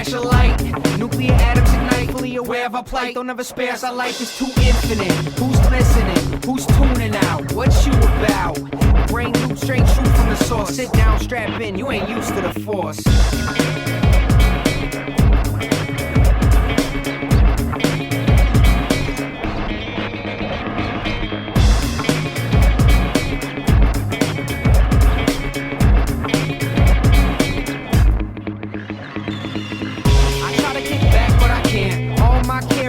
flash a light. Nuclear atoms ignite, fully aware of our plight. Don't ever spare us, our life is too infinite. Who's listening? Who's tuning out? What you about? Brain loop straight true from the source. Sit down, strap in, you ain't used to the force.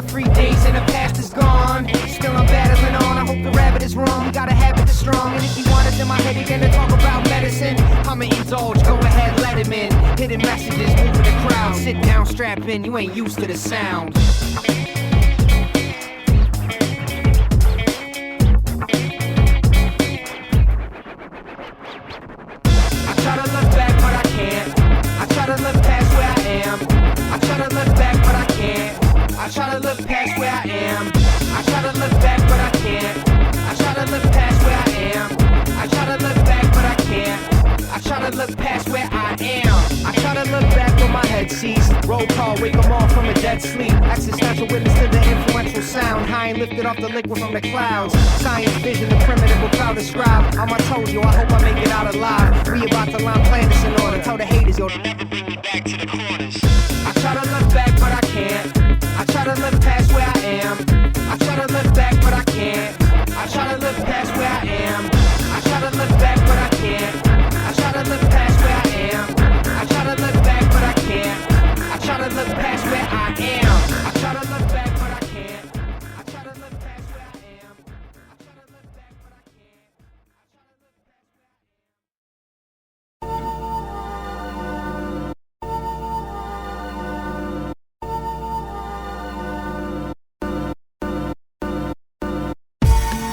Free days in the past is gone. Still I'm battling on. I hope the rabbit is wrong. Got a habit that's strong. And if he wanted in my head again to talk about medicine, I'ma indulge. Go ahead, let him in. Hidden messages moving the crowd. Sit down, strap in. You ain't used to the sound. I try to look back, but I can't. I try to look past where I am. I try to look back, but I can't. I try to look past where I am. I try to look back, but I can't. I try to look past where I am. I try to look back, but I can't. I try to look past where I am. I try to look back when my head sees. Roll call, wake them all from a dead sleep. Existential witness to the influential sound. High and lifted off the liquid from the clouds. Science vision, the primitive will cloud describe. On my toes, yo, I hope I make it out alive. We about to line plan this in order. Tell the haters, yo, to never bring me back to the corners. I try to look back, but I can't. I try to look past where I am. I try to look back, but I can't. I try to look past where I am. I try to look back, but I can't. I try to look past where I am. I try to look back, but I can't. I try to look past where I am. I try to look back, but I can't. I try to look past where I am. I try to look back, but I can't. I try to look past where I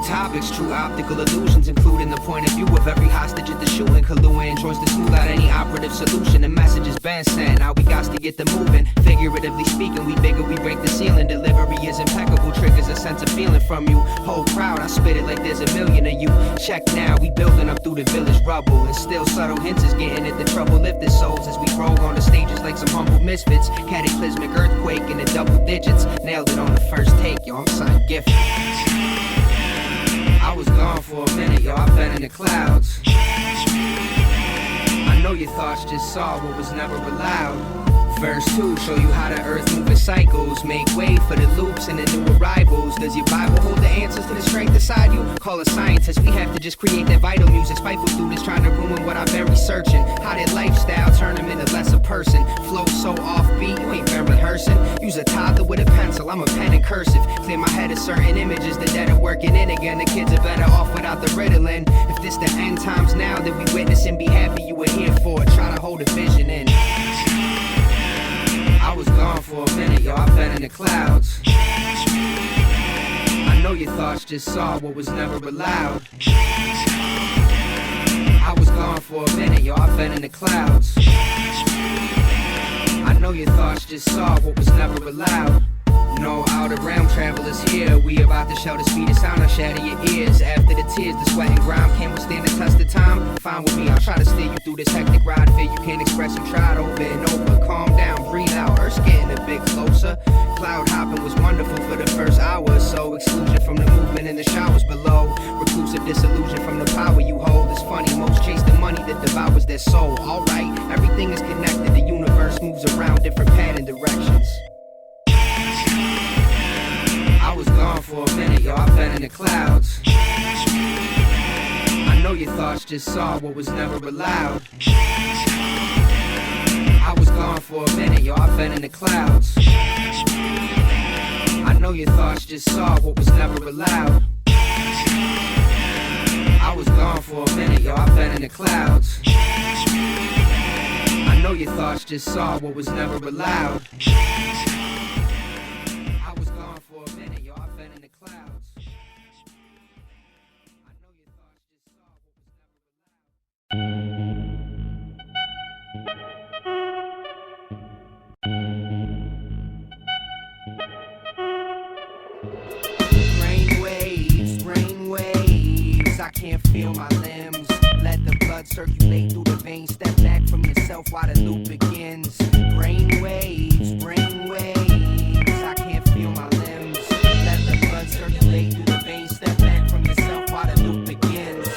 topics, true optical illusions, including the point of view of every hostage at the shooting. Kahlua enjoys to smooth out any operative solution. The message has been sent, now we got to get them moving. Figuratively speaking, we bigger, we break the ceiling. Delivery is impeccable, triggers a sense of feeling from you. Whole crowd, I spit it like there's a million of you. Check now, we building up through the village rubble. And still subtle hints is getting at the trouble lifted souls as we roll on the stages like some humble misfits. Cataclysmic earthquake in the double digits. Nailed it on the first take, yo, I'm something gifted. I was gone for a minute, yo, I've been in the clouds. I know your thoughts just saw what was never allowed. Verse 2, show you how the earth moves in cycles. Make way for the loops and the new arrivals. Does your Bible hold the answers to the strength inside you? Call a scientist, we have to just create that vital music. Spiteful students trying to ruin what I've been researching. How did lifestyle turn them into less a person? Flow so offbeat, you ain't been rehearsing. Use a toddler with a pencil, I'm a pen and cursive. Clear my head of certain images, the dead are working in again. The kids are better off without the Ritalin. If this the end times now that we witness and be happy you were here for it. Try to hold a vision in. I was gone for a minute, yo, I've been in the clouds. I know your thoughts just saw what was never allowed. I was gone for a minute, yo, I've been in the clouds. I know your thoughts just saw what was never allowed. No outer realm travelers here. We about to show the speed of sound, I'll shatter your ears. After the tears, the sweat and grime can't withstand the test of time. Fine with me, I'll try to steer you through this hectic ride. Fear you can't express, you tried over and over. Calm down, breathe out, Earth's getting a bit closer. Cloud hopping was wonderful for the first hour or so. Exclusion from the movement in the showers below. Reclusive disillusion from the power you hold. It's funny, most chase the money that devours their soul. Alright, everything is connected, the universe moves around different pattern directions. I was gone for a minute, yo, I've been in the clouds. I know your thoughts just saw what was never allowed. I was gone for a minute, yo, I've been in the clouds. I know your thoughts just saw what was never allowed. I was gone for a minute, yo, I've been in the clouds. I know your thoughts just saw what was never allowed. can't feel my limbs. Let the blood circulate through the veins. Step back from yourself while the loop begins. Brain waves, brain waves. I can't feel my limbs. Let the blood circulate through the veins. Step back from yourself while the loop begins.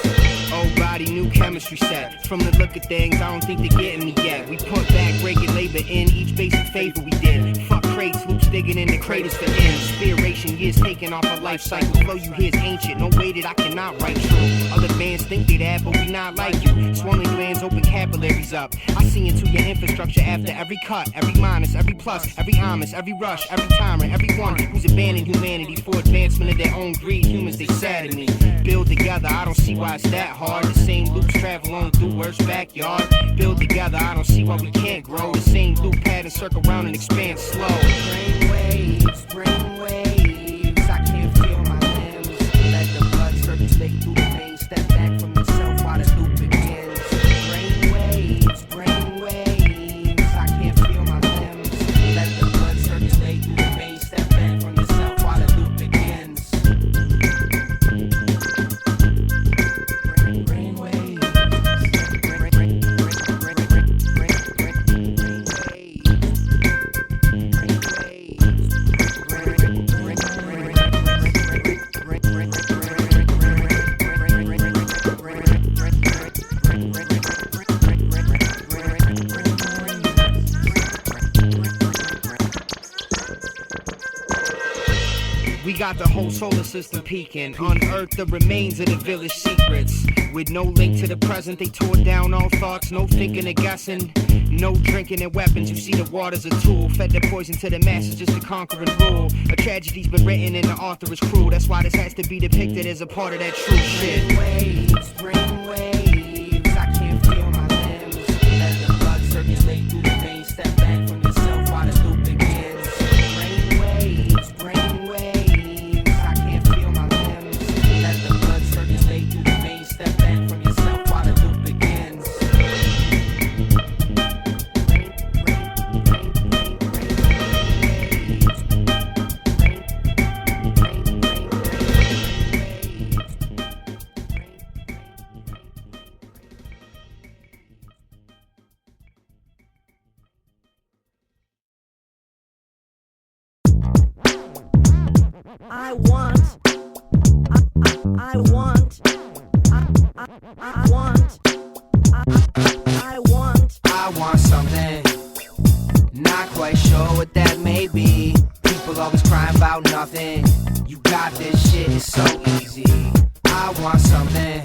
Old body, new chemistry set. From the look of things, I don't think they're getting me yet. We put back, breaking labor in each basic favor we did. Fuck crates, loops digging in the craters for inspiration. Years taken off a life cycle. Flow you hear is ancient, no way that I cannot write true. Other bands think they that, but we not like you. Swollen glands, open capillaries up. I see into your infrastructure after every cut, every minus, every plus, every honest, every rush, every tyrant, everyone who's abandoned humanity for advancement of their own greed. Humans, they sadden me. Build together, I don't see why it's that hard. The same loops travel on through worse backyard. Build together, I don't see why we can't grow. The same loop pattern circle round and expand slow. Brain waves, brain waves. I can't feel my limbs. Let the blood circulate through the veins. Step back from yourself while the loop begins. Brain waves, brain waves. I can't feel my limbs. Let the blood circulate through the veins. Step back from yourself while the loop begins. Brain waves. We got the whole solar system peeking. Unearth the remains of the village secrets. With no link to the present, they tore down all thoughts. No thinking or guessing. No drinking and weapons. You see the water's a tool. Fed the poison to the masses just to conquer and rule. A tragedy's been written and the author is cruel. That's why this has to be depicted as a part of that true shit. Brain waves, I can't feel my limbs. Let the blood circulate through the veins. Step back from yourself while the loop begins. Brain waves, brain waves. I can't feel my limbs. Let the blood circulate through the veins. Step back from yourself while the loop begins. I want something. Not quite sure what that may be. People always crying about nothing. You got this shit, it's so easy. I want something.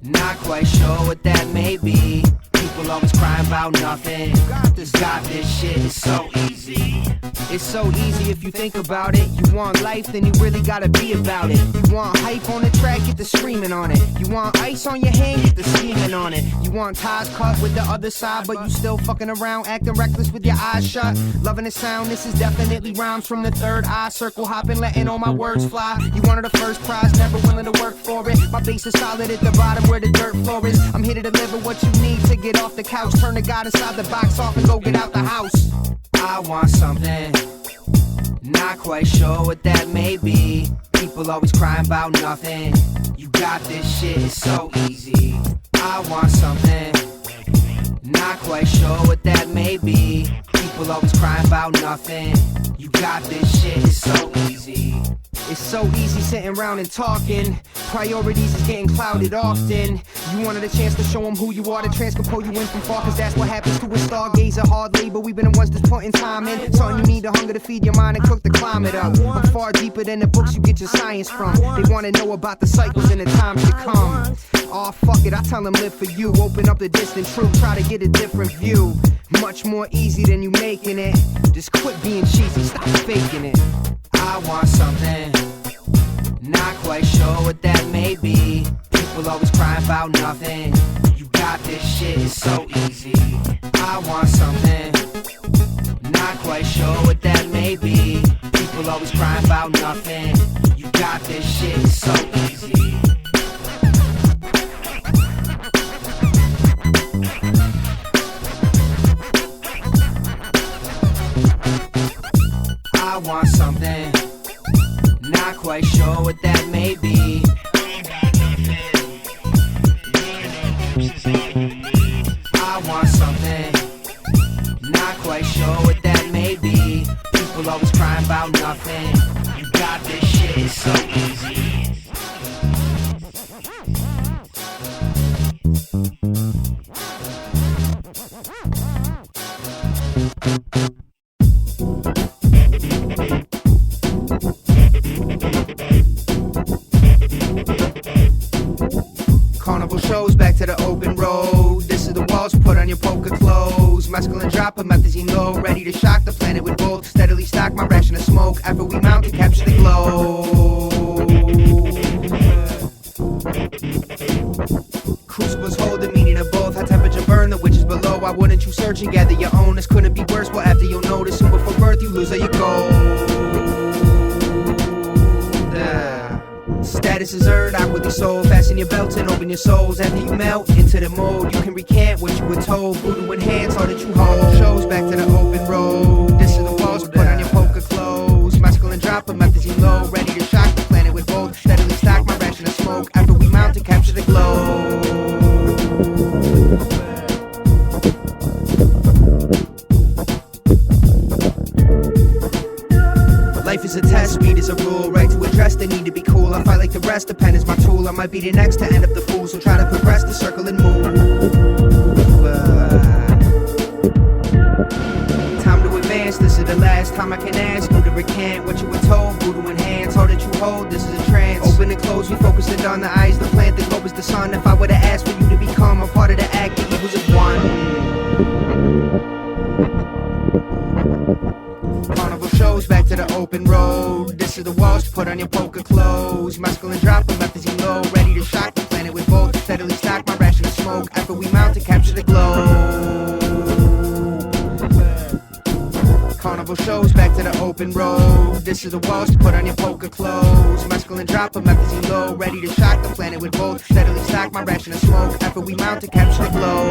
Not quite sure what that may be. People always crying about nothing. Got this shit, it's so easy. It's so easy if you think about it. You want life, then you really gotta be about it. You want hype on the track, get the screaming on it. You want ice on your hand, get the steaming on it. You want ties cut with the other side, but you still fucking around, acting reckless with your eyes shut. Loving the sound, this is definitely rhymes from the third eye. Circle hopping, letting all my words fly. You wanted the first prize, never willing to work for it. My base is solid at the bottom where the dirt floor is. I'm here to deliver what you need to get off the couch. Turn the God inside the box off and go get out the house. I want something. Not quite sure what that may be. People always crying about nothing. You got this shit, it's so easy. I want something. Not quite sure what that may be. People always crying about nothing. You got this shit, it's so easy. It's so easy sitting around and talking. Priorities is getting clouded often. You wanted a chance to show them who you are, to transport you in from far, cause that's what happens to a stargazer. Hard labor, we've been the ones that's putting time in. Something you need, the hunger to feed your mind and cook the climate up. I'm far deeper than the books you get your science from. They wanna know about the cycles and the times to come. Aw, fuck it, I tell them live for you. Open up the distant truth, try to get a different view. Much more easy than you making it. Just quit being cheesy, stop faking it. I want something. Not quite sure what that may be. People always crying about nothing. You got this shit, it's so easy. I want something. Not quite sure what that may be. People always crying about nothing. You got this shit, it's so easy. I want something. Not quite sure what that may be. I got nothing. quite sure what that may be. People always crying about nothing. You got this shit, it's so easy. Carnival shows, back to the open road. This is the Waltz, put on your polka clothes. Mescaline drop, a methazine low. Ready to shock the planet with both. Steadily stock my ration of smoke. After we mount to capture the glow. Crucibles hold the meaning of both. High temperature burn, the witches below. Why wouldn't you search and gather your own? This couldn't be worse, well after you'll notice. Soon before birth you lose all your gold. Status is earned, outwardly sold. Fasten your belts and open your souls. After you melt into the mold, you can recant what you were told. Voodoo enhance all that you hold. Shows back to the open road. This is the Waltz, put on your polka clothes. Mescaline drop, a methazine low. Ready to shock the planet with both. Steadily stock my ration of smoke. After we mount to capture the glow. Life is a test, speed is a rule. Right to address the need to be cool. I fight like the rest, the pen is my tool. I might be the next to end up the fool, so try to progress the circle and move. Time to advance, this is the last time I can ask you to recant what you were told. Voodoo enhance all that you hold, this is a trance. Open and close, we focus it on the eyes, the plant, the globe is the sun. If I were to ask for you to become a part of the act, the evils of one. Carnival shows, back to the open road. This is the Waltz, put on your polka clothes. Mescaline drop, a methazine low. Ready to shock the planet with both. Steadily stock my ration of smoke. After we mount to capture the glow. Carnival shows, back to the open road. This is the Waltz, put on your polka clothes. Mescaline drop, a methazine low. Ready to shock the planet with both. Steadily stock my ration of smoke. After we mount to capture the glow.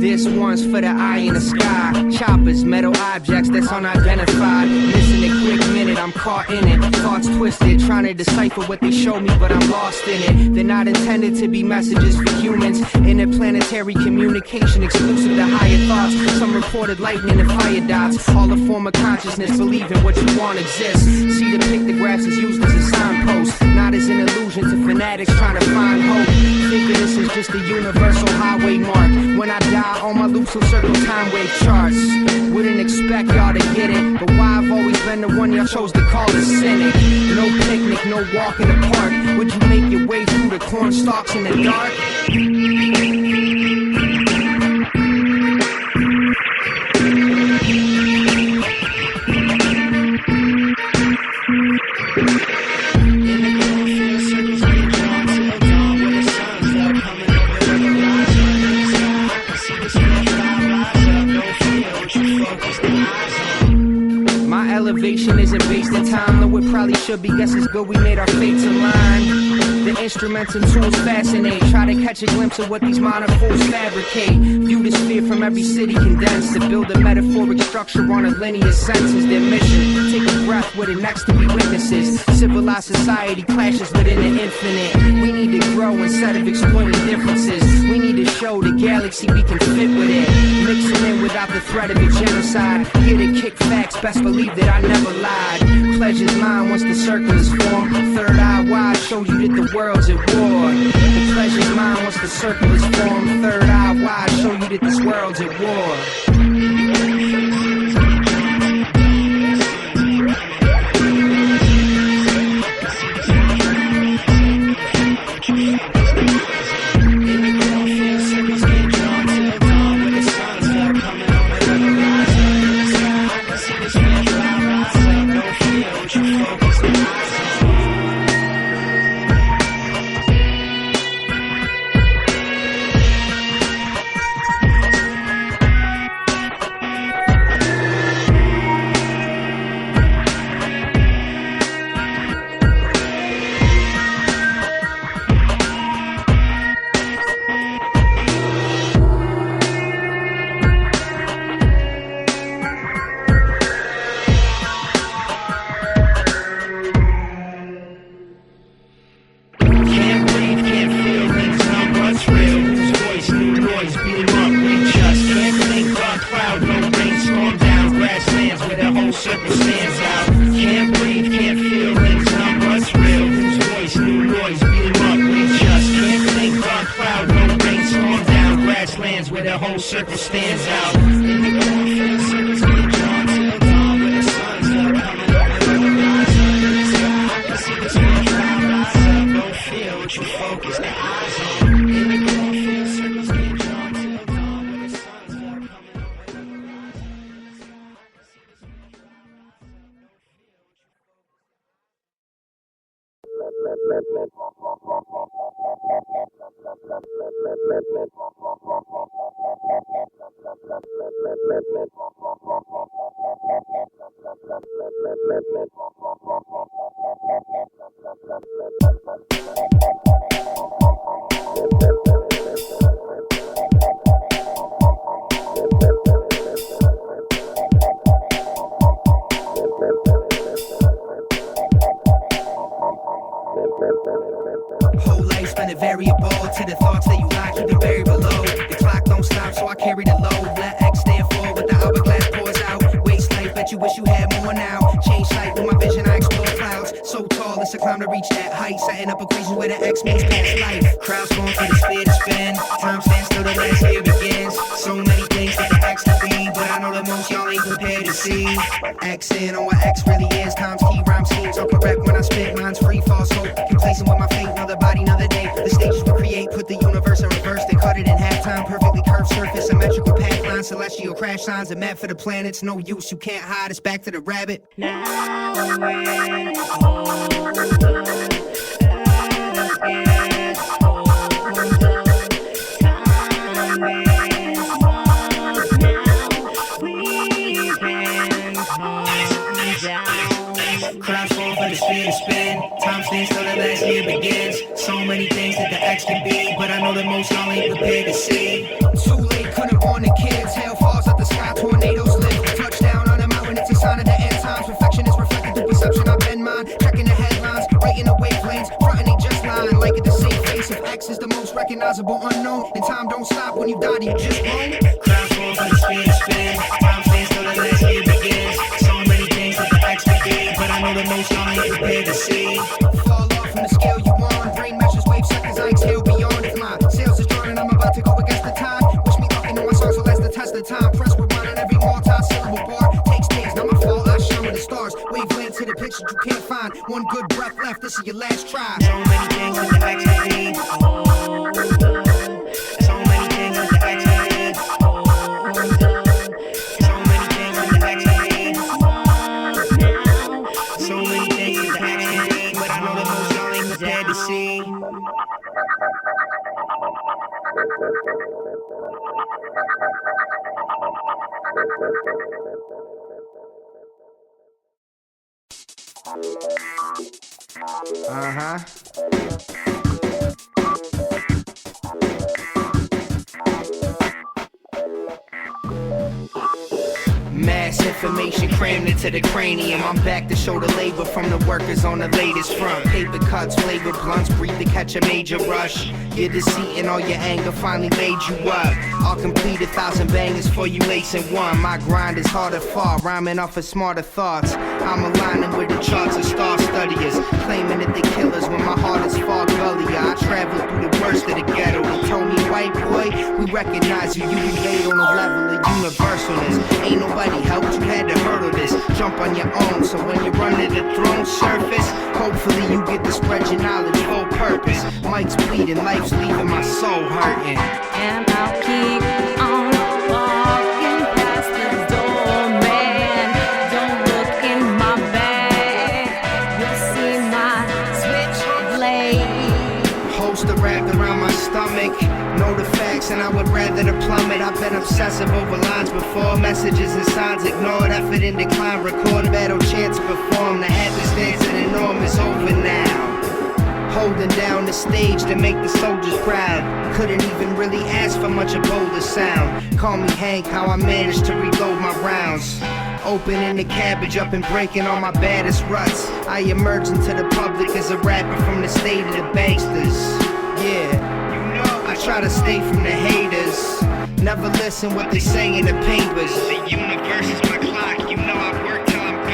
This one's for the eye in the sky. Choppers, metal objects that's unidentified. Missing a quick minute, I'm caught in it. Thoughts twisted, trying to decipher what they show me, but I'm lost in it. They're not intended to be messages for humans. Interplanetary communication exclusive to higher thoughts. Some reported lightning and fire dots. All a form of consciousness, believing what you want exists. See the pictographs as used as a signpost, not as an illusion to fanatics trying to find hope. Think of this as just a universal highway mark. When I die, all my loops will circle time wave charts. Wouldn't expect y'all to get it, but why I've always been the one y'all chose to call a cynic. No picnic, no walk in the park. Would you make your way through the corn stalks in the dark? My elevation isn't based in time, though it probably should be. Guess it's good we made our fates align. The instruments and tools fascinate. Try to catch a glimpse of what these minor fools fabricate. View the sphere from every city condensed to build a metaphoric structure on a linear sense is their mission. Take a breath with it next to be witnesses. Civilized society clashes within the infinite. We need to grow instead of exploiting differences. We need to show the galaxy we can fit with it. Mixing in without the threat of a genocide. Here to kick facts, best believe that I never lied. Pleasure's mine once the circle is formed. Third eye wide shows you that the world's at war. The pleasure's mine once the circle is formed. Third eye wide show you that this world's at war. circle stands out. Can't breathe, can't feel, limbs numb, what's real? Whose voice, new noise, beam up, we just can't think. Dark cloud, no rain, storm down, grasslands where the whole circle stands out. In the cornfields, circles get drawn till dawn, where the sun's up, coming up and the horizon in the sky. I can see the storm cloud rise up, no feel what you focus the eyes on. In the cornfields, circles get drawn till dawn, where the sun's up, coming up and the Whole life spend it variable to the thoughts that you like, keep it buried below. The clock don't stop, so I carry the load. Let X stand for what the hourglass pours out. Waste life, bet you wish you had more now. Change sight with my vision, I explore clouds. So tall, it's a climb to reach that height. Setting up equations where the X makes past life. Crowds going for the spear to spin. Time stands still, the last year begins. So many things that the X to be, but I know that most y'all ain't prepared to see. X in on what X really is. Times T rhyme schemes are correct when I spit. Mine's free fall, so complacent with my fate. Another body, another day. The stages we create, put the universe in reverse. They cut it in halftime, perfectly curved surface, symmetrical path lines, celestial crash signs, a map for the planets. No use, you can't hide. It's back to the rabbit. Now we're older, let's get Crowds fall for the spear to spin. Time stands till the last year begins. So many things that the X can be, but I know that most y'all ain't prepared to see. Too late, couldn't warn the kids. Hail falls out the sky, tornadoes lift. Touchdown on a mountain, it's a sign of the end times. Perfection is reflected through perception. I bend mine, checking the headlines, writing the wavelengths, fronting ain't just lying. Like it the same face. If X is the most recognizable unknown, and time don't stop when you die, do you just roam? Crowds fall for the spear to spin. Time stands till the last year begins. So many things that the X can be, but I know that most y'all ain't prepared to see. Fall off from the scale you on. Brain measures wave seconds, I exhale beyond. If my sales is drawn and I'm about to go against the time, wish me luck into my songs, so that's the test of time. Press rewind on every multi-syllable bar. Takes days, not my fault, I shine with the stars. Wavelength to the picture you can't find. One good breath left, this is your last try. So many things that the X can be. So many things that the X can be. So many things that the X can be. So many things that the X can be, but I know that most y'all ain't prepared to see. Mass information crammed into the cranium. I'm back to show the labor from the workers on the latest front. Paper cuts, flavor blunts, breathe to catch a major rush. Your deceit and all your anger finally laid you up. I'll complete 1,000 bangers for you lacing one. My grind is harder far, rhyming off of smarter thoughts. I'm aligning with the charts of star studiers, claiming that they killers when my heart is far gullier. I traveled through the worst of the ghetto. They told me, white boy, we recognize you. You relate on a level of universalness. Ain't nobody helped, you had to hurdle this. Jump on your own, so when you run to the throne surface, hopefully you get to spread your knowledge full purpose. Mike's bleeding, life's leaving my soul hurting. and I'll keep on walking past this door, man. Don't look in my bag, you'll see my switchblade. Holster wrapped around my stomach. Know the facts and I would rather the plummet. I've been obsessive over lines before. Messages and signs ignored. Effort in decline. Record battle chance perform. The happenstance and the norm is over now. Holding down the stage to make the soldiers proud. Couldn't even really ask for much a bolder sound. Call me Hank, how I managed to reload my rounds. Opening the cabbage up and breaking all my baddest ruts. I emerge into the public as a rapper from the state of the banksters. Yeah, you know I try to stay from the haters. Never listen what they say in the papers. The universe is my clock, you know I work till I'm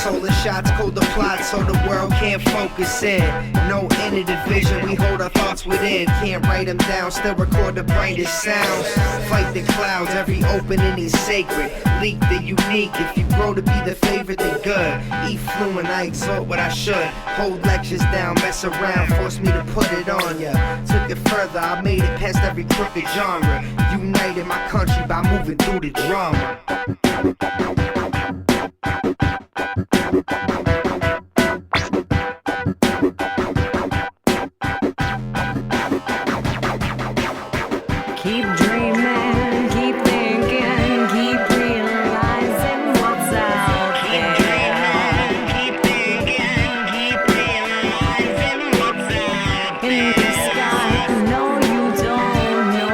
Polar shots, colder plots, so the world can't focus in. No inner division, we hold our thoughts within. Can't write them down, still record the brightest sounds. Fight the clouds, every opening is sacred. Leak the unique, if you grow to be the favorite, then good. E-Fluent, I exalt what I should. Hold lectures down, mess around, force me to put it on ya. Took it further, I made it past every crooked genre. United my country by moving through the drama. Keep dreaming, keep thinking, keep realizing what's out there. Keep thinking, keep realizing what's out In the sky, no, you don't know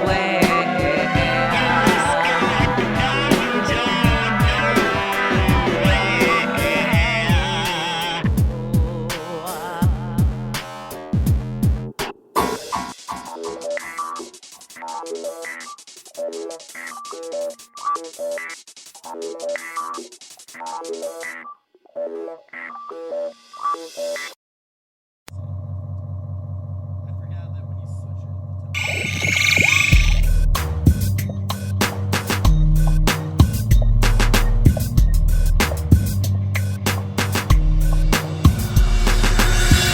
where.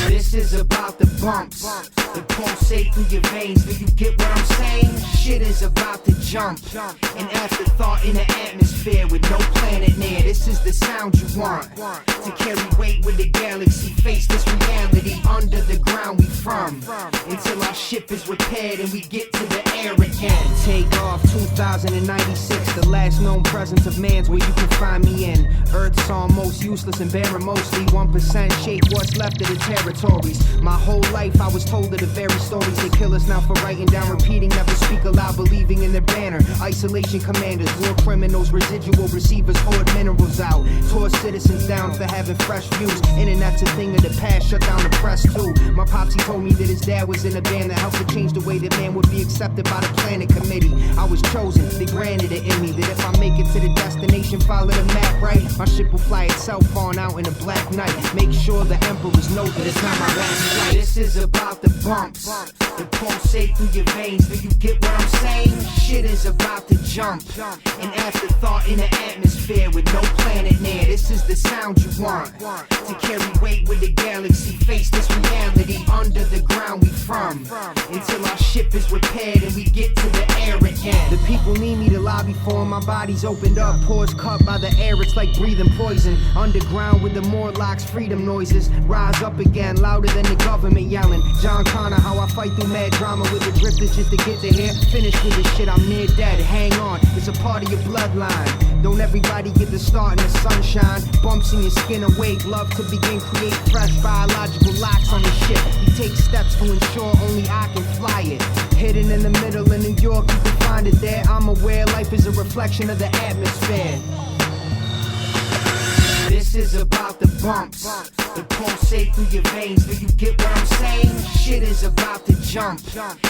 This is about the bumps, the pulsate through your veins. Do you get what I'm saying? Shit is about to jump. An afterthought in the atmosphere with no planet near. This is the sound you want to carry weight with the galaxy. Face this reality under the ground we from. Until our ship is repaired and we get to the air again. Take off 2096, the last known presence of man's where you can find me in. Earth's almost useless and barren, mostly 1% shape what's left of the territories. My whole life I was told of the very stories they kill us now for writing down, repeating, never speak aloud, believing in their banner. Isolation commanders, war criminals, residual receivers, hoard minerals out. Tore citizens down for having fresh views. Internet's a thing of the past, shut down the press too. My popsy told me that his dad was in a band that helped to change the way that man would be accepted by the planet committee. I was chosen, they granted it in me that if I make it to the destination, follow the map right, my ship will fly itself on out in the black night. Make sure the emperors know that it's not my last flight. This is about the bumps, the pulsate through your veins. Do you get what I'm saying? Shit is about to jump. An afterthought in the atmosphere with no planet near. This is the sound you want to carry weight with the galaxy. Face this reality under the ground we from. Until our ship is repaired and we get to the air again. The people need me to lobby for 'em. My body's opened up, pores cut by the air. It's like breathing poison. Underground with the Morlocks, freedom noises rise up again, louder than the government yelling. John Connor, how I fight through mad drama with the drifters just to get to here. Finish with this shit, I'm near dead. Hang on, it's a part of your bloodline. Don't everybody get the start in the sunshine? Bumps in your skin awake, love to begin, create fresh biological locks on the ship. We take steps to ensure only I can fly it. Hidden in the middle of New York, you can find it there. I'm aware life is a reflection of the atmosphere. This is about the bumps, the pulsate through your veins. Do you get what I'm saying? Shit is about to jump.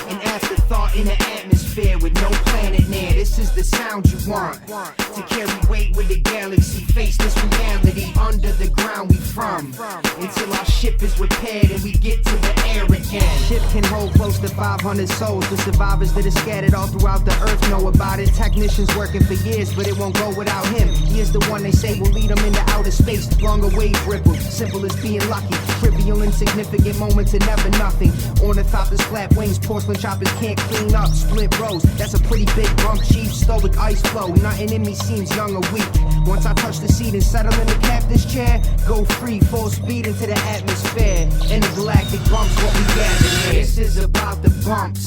An afterthought in the atmosphere with no planet near. This is the sound you want to carry weight with the galaxy. Face this reality under the ground we from. Until our ship is repaired and we get to the air again. Ship can hold close to 500 souls. The survivors that are scattered all throughout the earth know about it. Technicians working for years, but it won't go without him. He is the one they say will lead them into outer space. Longer wave ripples, simple as being lucky. Trivial, insignificant moments and never nothing. Ornithopters, flap wings, porcelain choppers can't clean up. Split rows, that's a pretty big bump. Chief, stoic ice flow. Nothing in me seems young or weak. Once I touch the seat and settle in the captain's chair, go free, full speed into the atmosphere. Intergalactic bumps, what we gather here. This is about the bumps,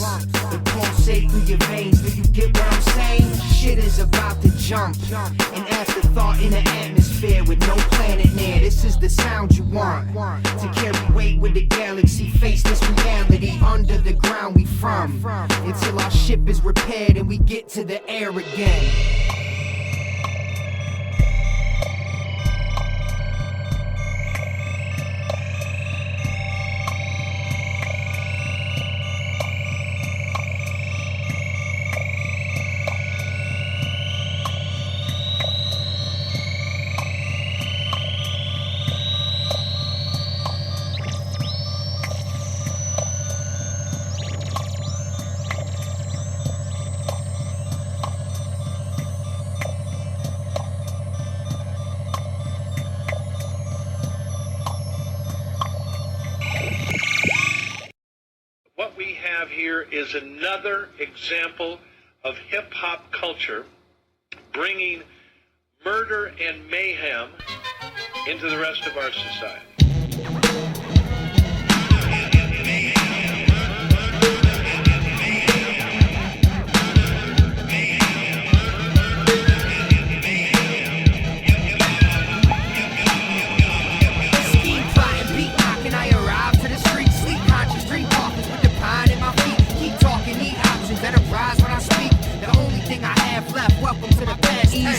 the pulsate through your veins. Do you get what I'm saying? Shit is about to jump. An afterthought in the atmosphere with no planet near. This is the sound you want to carry weight with the galaxy. Face this reality under the ground we from. Until our ship is repaired and we get to the air again. have here is another example of hip-hop culture bringing murder and mayhem into the rest of our society.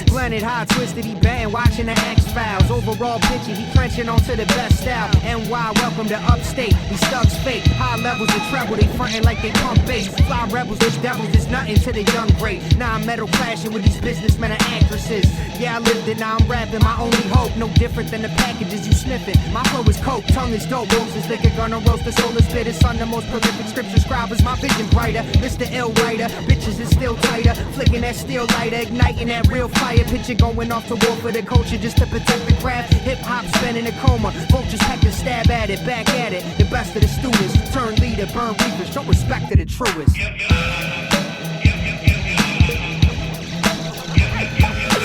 Blended, high twisted, he bang, watching the X-Files. Overall bitchy, he trenching onto the best style. NY, welcome to upstate. These thugs fake, high levels of treble, they frontin' like they pump bass. Fly rebels, this devils is nothing to the young great. Now I'm metal clashing with these businessmen and actresses. Yeah, I lived it, now I'm rapping, my only hope. No different than the packages you sniffing. My flow is coke, tongue is dope. Roses liquor, gonna roast the solar spitter. Son, the most prolific scripture scribers, my vision brighter. Mr. Ill writer, bitches is still tighter. Flicking that steel lighter, igniting that real fire. Picture going off to war for the culture just to protect the craft. Hip-hop spinning a coma. Vultures heck to stab at it, back at it. The best of the students, turn leader, burn reapers. Show respect to the truest.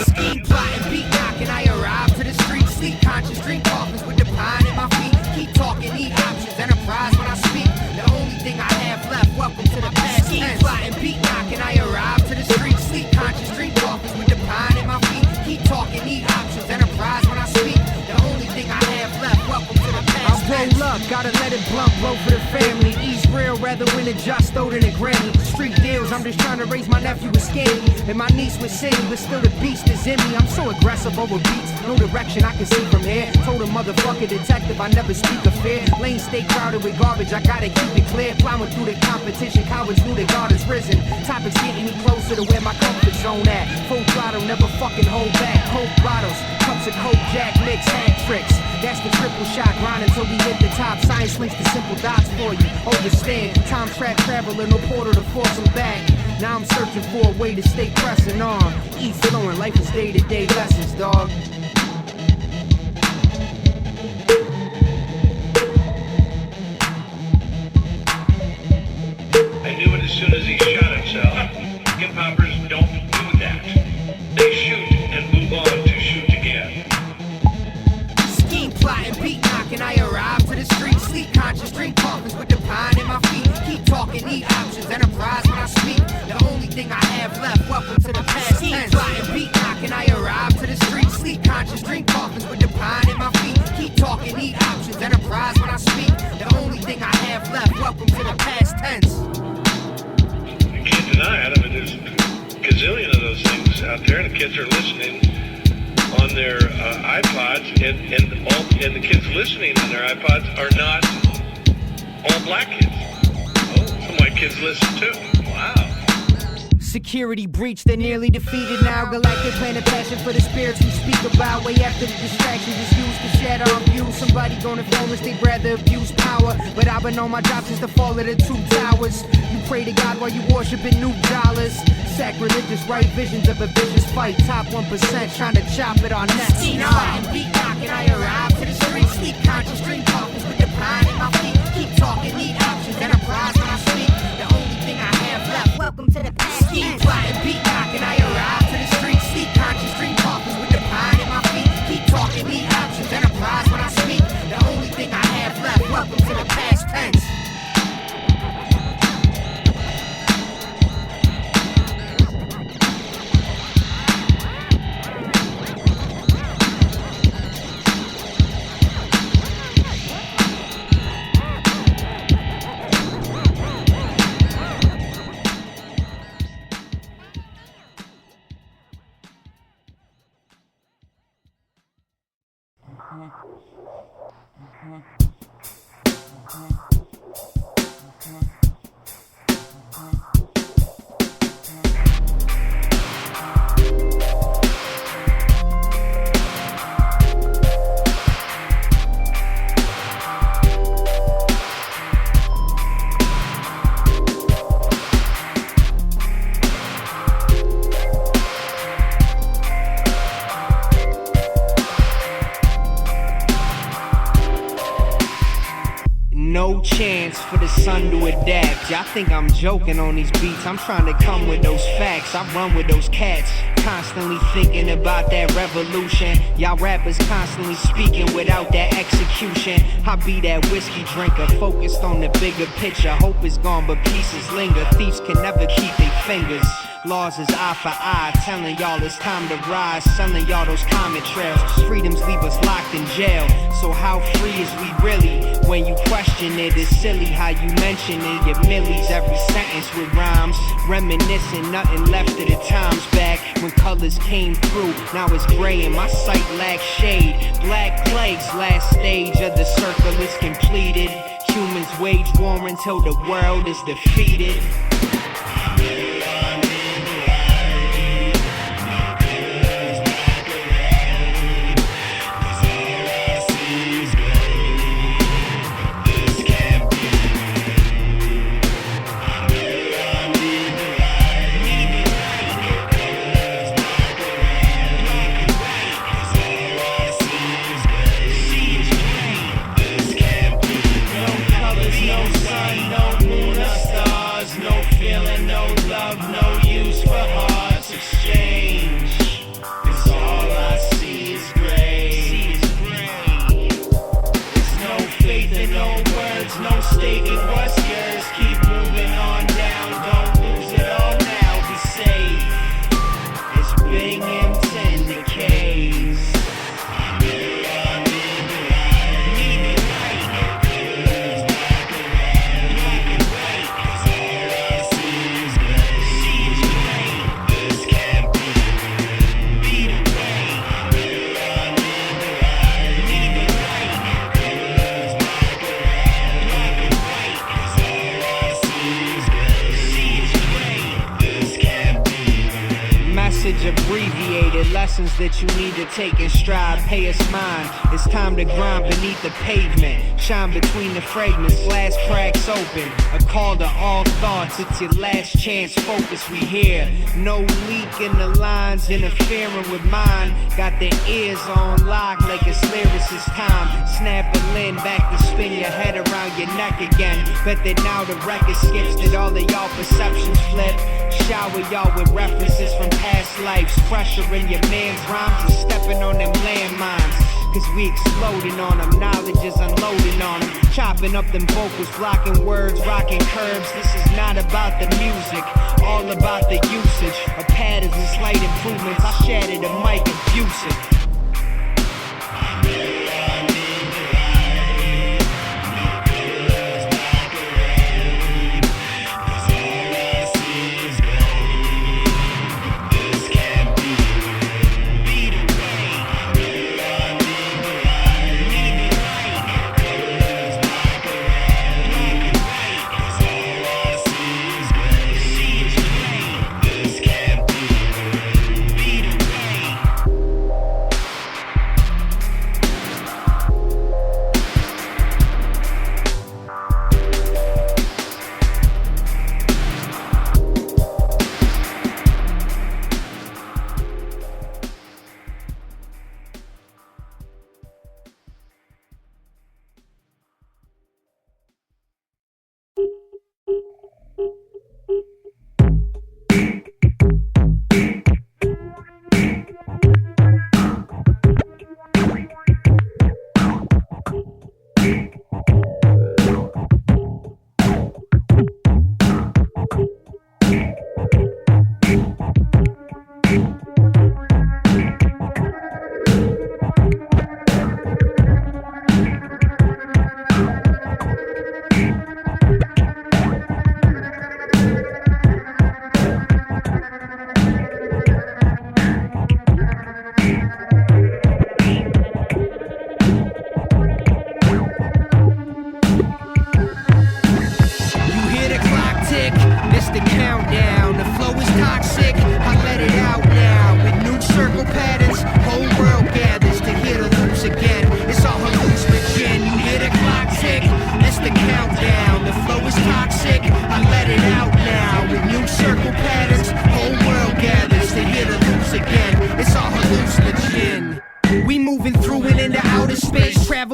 Scheme plotting, beat knocking, I arrive to the street. Sleep conscious, drink coffins with the pine in my feet. Keep talking, need options, enterprise when I speak. The only thing I have left, welcome to the past. Scheme plotting, beat knocking, I arrive to the street. Sleep conscious, drink coffins with the pine in my feet. Keep talking, need options, enterprise when I speak. The only thing I have left, welcome to the past. I'll roll up, gotta let it blunt, blow for the family. East real, rather win a Justo than a Grammy. Street deals, I'm just trying to raise my nephew with skinny. And my niece was city, but still the beast is in me. I'm so aggressive over beats, no direction I can see from here. Told a motherfucker detective I never speak of fear. Lanes stay crowded with garbage, I gotta keep it clear. Plowing through the competition, cowards knew the God is risen. Topics getting me closer to where my comfort zone at. Full throttle, never fucking hold back. Coke bottles, cups of Coke, Jack mix, hat tricks. That's the triple shot grind until we hit the top. Science links the simple dots for you. Understand, time track traveler, no portal to force them back. Now I'm searching for a way to stay pressing on. E-Fluent, life is day-to-day lessons, dog. I knew it as soon as he shot himself. Hip-hoppers don't do that. They shoot and move on to shoot again. Scheme plotting, beat knocking, I arrive to the street. Sleep conscious, drink coffins with the pine in my feet. Keep talking, need options, enterprise when I speak. The only thing I have left, welcome to the past. Scheme plotting, beat knocking, I arrive to the street. Sleep conscious, drink coffins with the pine in my feet. Keep talking, need options, enterprise when I speak. The only thing I have left, welcome to the past tense. You can't deny it. I mean, there's a gazillion of those things out there, and the kids are listening on their iPods, and the kids listening on their iPods are not all black kids. Oh, some white kids listen too. Wow. Security breach, they're nearly defeated now. Galactic planet passion for the spirits we speak about. Way after the distraction is used to shatter our views. Somebody gonna film us, they'd rather abuse power. But I've been on my job since the fall of the two towers. You pray to God while you worshiping new dollars. Sacrilegious, right visions of a vicious fight. Top 1% trying to chop it on next. Beat knocking, I arrive to the street. Sleep conscious, drink coffins with the pine in my feet. Keep talking, need options, enterprise when I speak. The only thing I have left, welcome to the past. Keep plotting, beat knocking, I arrive to the street. Sleep conscious, drink coffins with the pine in my feet. Keep talking, need options, enterprise when I speak. The only thing I have left, welcome to the past tense. No chance for the sun to adapt. Y'all think I'm joking on these beats. I'm trying to come with those facts. I run with those cats, constantly thinking about that revolution. Y'all rappers constantly speaking without that execution. I be that whiskey drinker, focused on the bigger picture. Hope is gone, but pieces linger. Thieves can never keep their fingers. Laws is eye for eye, telling y'all it's time to rise, selling y'all those comet trails. Freedoms leave us locked in jail. So how free is we really? When you question it, it's silly how you mention it. Your millies, every sentence with rhymes, reminiscing, nothing left of the times back when colors came through. Now it's gray and my sight lacks shade. Black plague's last stage of the circle is completed. Humans wage war until the world is defeated. Abbreviated lessons that you need to take in stride. Pay us mind. It's time to grind beneath the pavement. Shine between the fragments. Glass cracks open. A call to all thoughts. It's your last chance. Focus we hear. No leak in the lines interfering with mine. Got the ears on lock like it's lyricist time. Snap a limb back to spin your head around your neck again. Bet that now the record skips. That all of y'all perceptions flip. Shower y'all with references from past lives. Pressure in your man's rhymes and stepping on them landmines. Cause we exploding on them, knowledge is unloading on them. Chopping up them vocals, blocking words, rocking curves. This is not about the music, all about the usage of patterns and slight improvements. I shattered the mic abusive.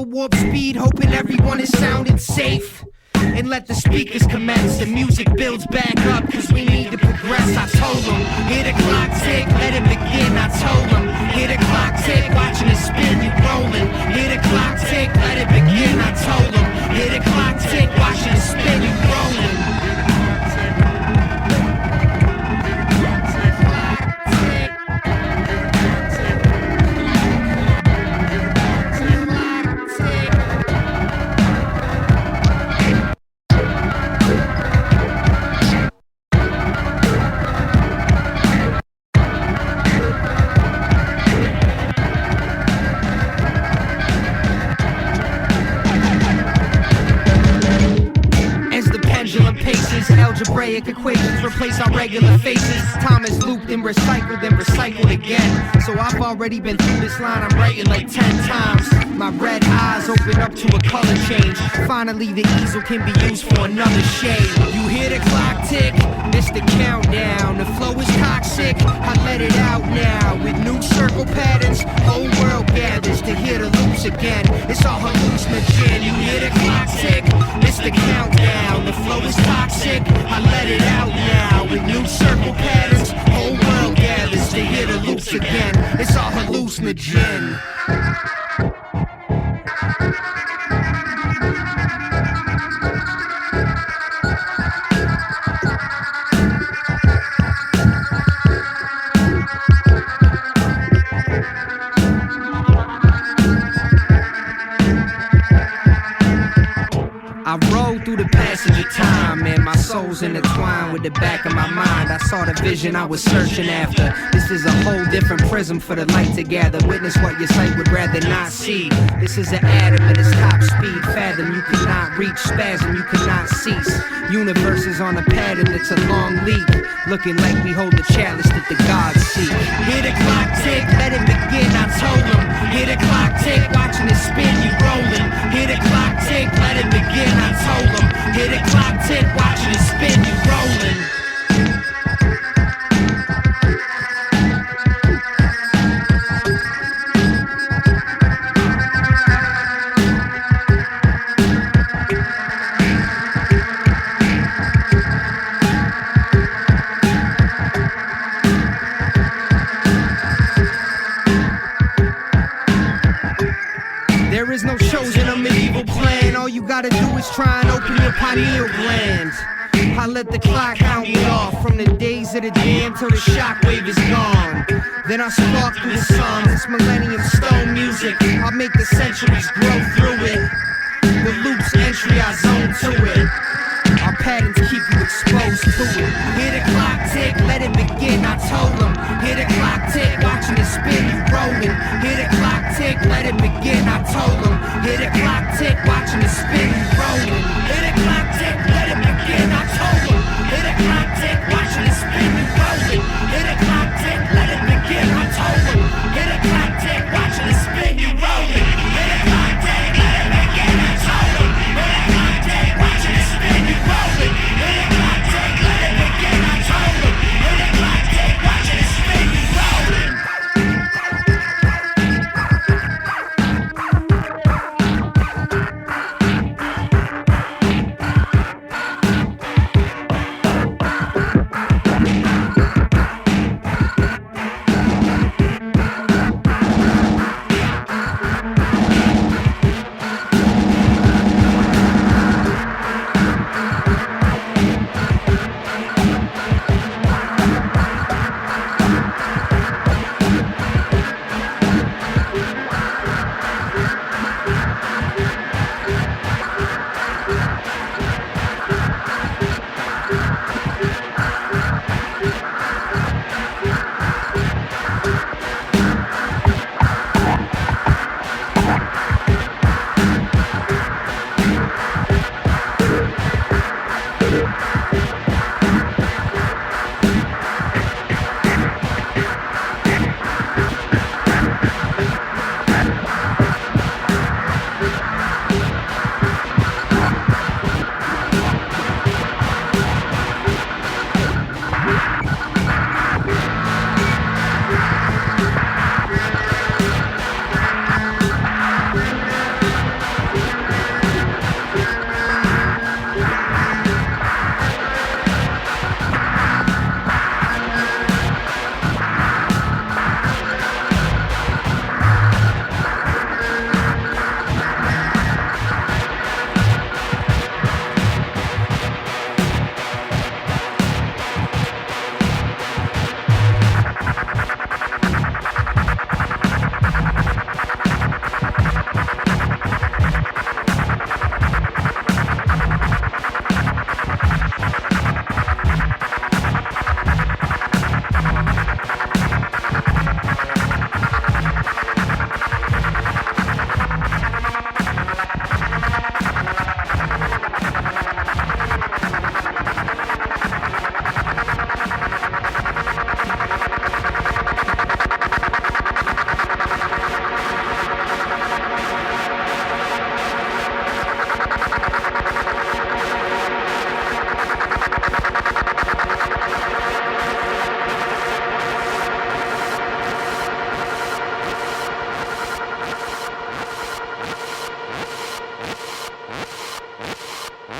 Warp speed, hoping everyone is sounding safe. And let the speakers commence. The music builds back up, cause we need to progress. I told them, hear the clock tick, let it begin. I told them, hear the clock tick, watching it spin, you rolling. Hear the clock tick, let it begin. I told them, hear the clock tick, watching it spin, you rolling. Algebraic equations replace our regular faces. Time is looped and recycled again. So I've already been through this line, I'm writing like 10 times. My red eyes open up to a color change. Finally the easel can be used for another shade. You hear the clock tick, it's the countdown. The flow is toxic, I let it out now. With new circle patterns, whole world gathers to hear the loops again. It's all hallucinogen. You hear the clock tick, it's the countdown. The flow is toxic, I let it out now. With new circle patterns, whole world gathers to hear the loops again. It's all hallucinogen. I roll through the passage of time, and my soul's intertwined with the back of my mind. I saw the vision I was searching after. This is a whole different prism for the light to gather. Witness what your sight would rather not see. This is an atom at its top speed. Fathom you cannot reach, spasm you cannot cease. Universe is on a pattern that's a long leap. Looking like we hold the chalice that the gods seek. Hear the clock tick, let it begin, I told them. Hear the clock tick, watching it spin, you rolling. Hear the clock tick, let it begin, I told them. Hear the clock tick, watching it spin, you rolling. There is no chosen or medieval plan. All you gotta do is try and open your pineal gland. I let the clock count me off from the days of the dam till the shockwave is gone. Then I spark through the sun. This millennium stone music, I'll make the centuries grow through it. The loop's entry, I zone to it. Our patterns keep you exposed to it. Hear the clock tick, let it begin, I told them. Hear the clock tick, watching it spin, you rolling. Hear the clock tick, let it begin, I told them. Hear the clock tick, watching it spin, you rolling. Hear the clock tick, let it begin, I told them. Hear the clock tick, watching it spin, you rolling. Hear the clock tick, let it begin, I told them. Hear the clock tick, watching it spin, you rolling. Hear the clock tick, let it begin, I told them. I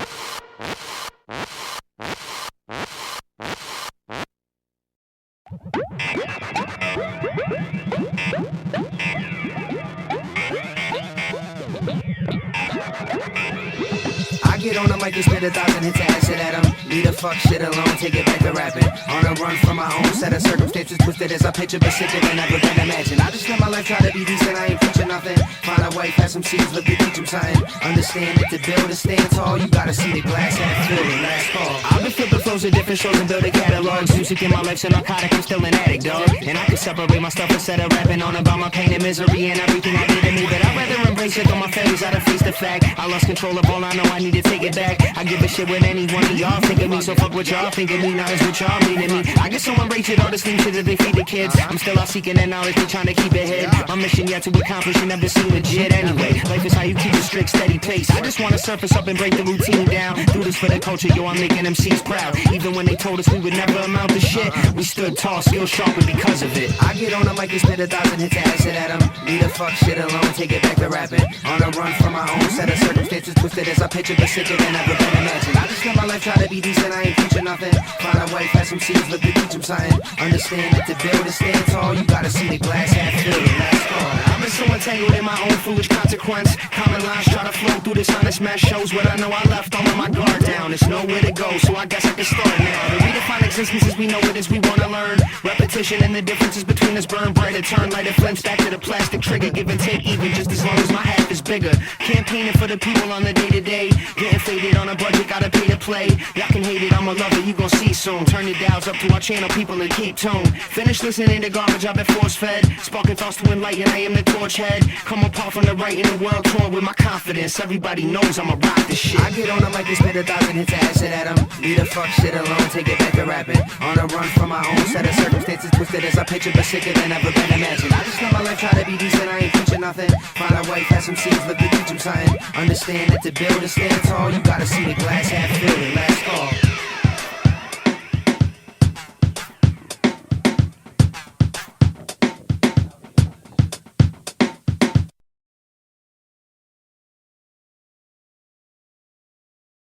get on the mic and spit 1,000 hits of acid at 'em. Leave the fuck shit alone, take it back to rapping. On a run from my own set of circumstances, twisted as I picture, but sicker than ever been imagined. I just live my life, try to be decent, I ain't preaching nothing. Find a wife, have some seeds, look to teach 'em something. Understand that to build and stand tall, you gotta see the glass half filled and last call. I've been flipping flows of different shows and building catalogs. Music in my life's a narcotic, I'm still an addict, dog. And I can separate my stuff instead of rapping on about my pain and misery and everything I did to me. But I'd rather embrace it, though my failures out of face the fact. I lost control of all I know, I need to take it back. I give a shit what any one of y'all think of me, so fuck what y'all think of me, now it's what y'all mean to me. I guess someone rate it, all this thing shit that they feed the kids. I'm still out seeking that knowledge, they trying to keep it hid. My mission yet to accomplish, you never seem legit anyway. Life is how you keep a strict, steady pace. I just wanna surface up and break the routine down. Do this for the culture, yo, I'm making MCs proud. Even when they told us we would never amount to shit, we stood tall, still sharper because of it. I get on the mic and spit 1,000 hits of acid at 'em. Leave the fuck shit alone, take it back to rapping. On a run from my own set of circumstances, twisted as I picture, but sicker than ever been imagined. I just live my life, try to be decent, I ain't preaching nothing. Find a wife, have some seeds, look to teach 'em something. Understand that to build and stand tall, you gotta see the glass half filled and last call. I've been so entangled in my own foolish consequence. Common lines try to flow through this honest mess. Shows what I know I left all of my guard down. There's nowhere to go, so I guess I can start now. To redefine existence as we know it as we wanna learn. Repetition and the differences between us burn brighter. Turn lighter flints back to the plastic trigger. Give and take even just as long as my half is bigger. Campaigning for the people on the day-to-day. Getting faded on a budget, gotta pay to play. Y'all can hate it, I'ma love it, you gon' see soon. Turn your dials up to our channel, people, and keep tuned. Finish listening to garbage I've been force-fed. Sparking thoughts to enlighten, I am the torch head. Come apart from the right in the world tour with my confidence. Everybody knows I'ma rock this shit. I get on the mic and spit 1,000 hits of acid at 'em. Leave the fuck shit alone, take it back to rapping. On a run from my own set of circumstances, twisted as I picture, but sicker than ever been imagined. I just live my life, try to be decent, I ain't preaching nothing. Find a wife, have some seeds, look to teach 'em something. Understand that to build and stand tall, you gotta see the glass